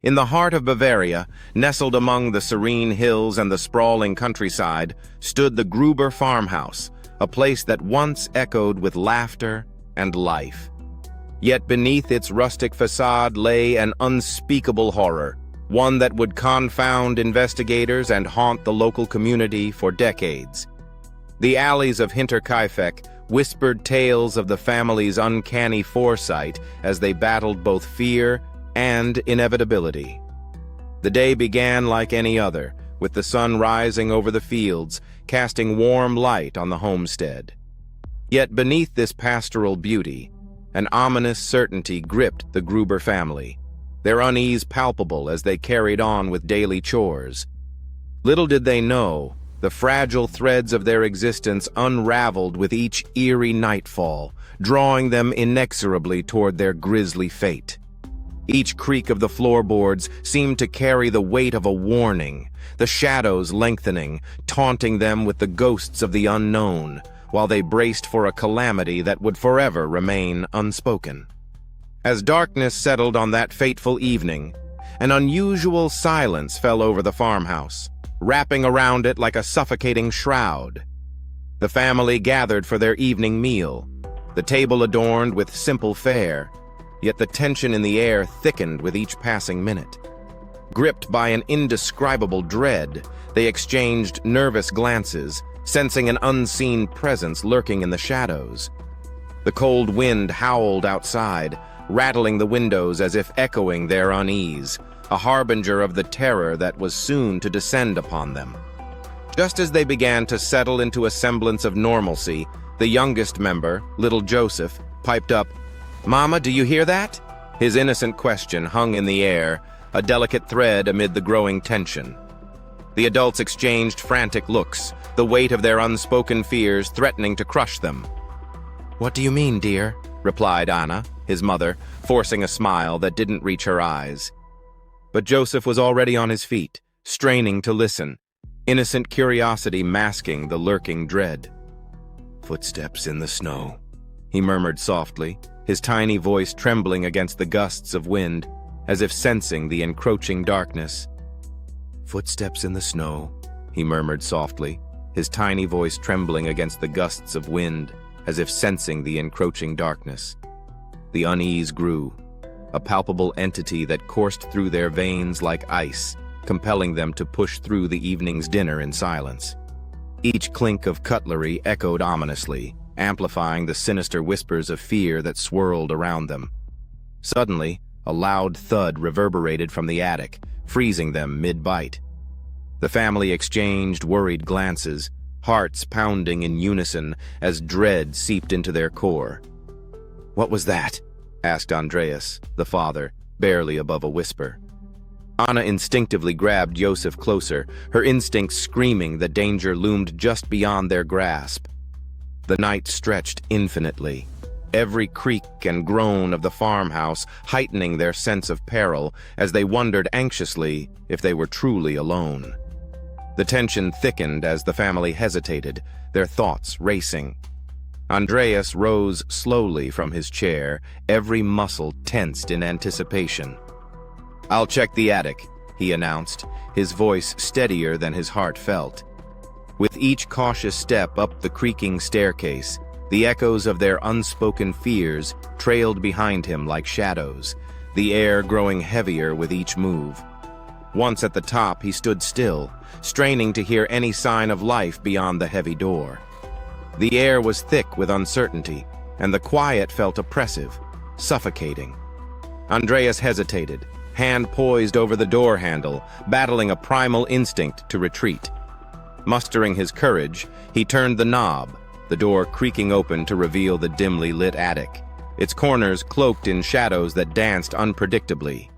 In the heart of Bavaria, nestled among the serene hills and the sprawling countryside, stood the Gruber farmhouse, a place that once echoed with laughter and life. Yet beneath its rustic facade lay an unspeakable horror, one that would confound investigators and haunt the local community for decades. The alleys of Hinterkaifeck whispered tales of the family's uncanny foresight as they battled both fear and inevitability. The day began like any other, with the sun rising over the fields, casting warm light on the homestead. Yet beneath this pastoral beauty, an ominous certainty gripped the Gruber family, their unease palpable as they carried on with daily chores. Little did they know, the fragile threads of their existence unraveled with each eerie nightfall, drawing them inexorably toward their grisly fate. Each creak of the floorboards seemed to carry the weight of a warning, the shadows lengthening, taunting them with the ghosts of the unknown, while they braced for a calamity that would forever remain unspoken. As darkness settled on that fateful evening, an unusual silence fell over the farmhouse, wrapping around it like a suffocating shroud. The family gathered for their evening meal, the table adorned with simple fare, yet the tension in the air thickened with each passing minute. Gripped by an indescribable dread, they exchanged nervous glances, sensing an unseen presence lurking in the shadows. The cold wind howled outside, rattling the windows as if echoing their unease, a harbinger of the terror that was soon to descend upon them. Just as they began to settle into a semblance of normalcy, the youngest member, little Joseph, piped up, "Mama, do you hear that?" His innocent question hung in the air, a delicate thread amid the growing tension. The adults exchanged frantic looks, the weight of their unspoken fears threatening to crush them. "What do you mean, dear?" replied Anna, his mother, forcing a smile that didn't reach her eyes. But Joseph was already on his feet, straining to listen, innocent curiosity masking the lurking dread. "Footsteps in the snow," he murmured softly, his tiny voice trembling against the gusts of wind, as if sensing the encroaching darkness. "Footsteps in the snow," he murmured softly, his tiny voice trembling against the gusts of wind, as if sensing the encroaching darkness. The unease grew, a palpable entity that coursed through their veins like ice, compelling them to push through the evening's dinner in silence. Each clink of cutlery echoed ominously, amplifying the sinister whispers of fear that swirled around them. Suddenly, a loud thud reverberated from the attic, freezing them mid-bite. The family exchanged worried glances, hearts pounding in unison as dread seeped into their core. "What was that?" asked Andreas, the father, barely above a whisper. Anna instinctively grabbed Joseph closer, her instincts screaming that danger loomed just beyond their grasp. The night stretched infinitely, every creak and groan of the farmhouse heightening their sense of peril as they wondered anxiously if they were truly alone. The tension thickened as the family hesitated, their thoughts racing. Andreas rose slowly from his chair, every muscle tensed in anticipation. "I'll check the attic," he announced, his voice steadier than his heart felt. With each cautious step up the creaking staircase, the echoes of their unspoken fears trailed behind him like shadows, the air growing heavier with each move. Once at the top, he stood still, straining to hear any sign of life beyond the heavy door. The air was thick with uncertainty, and the quiet felt oppressive, suffocating. Andreas hesitated, hand poised over the door handle, battling a primal instinct to retreat. Mustering his courage, he turned the knob, the door creaking open to reveal the dimly lit attic, its corners cloaked in shadows that danced unpredictably.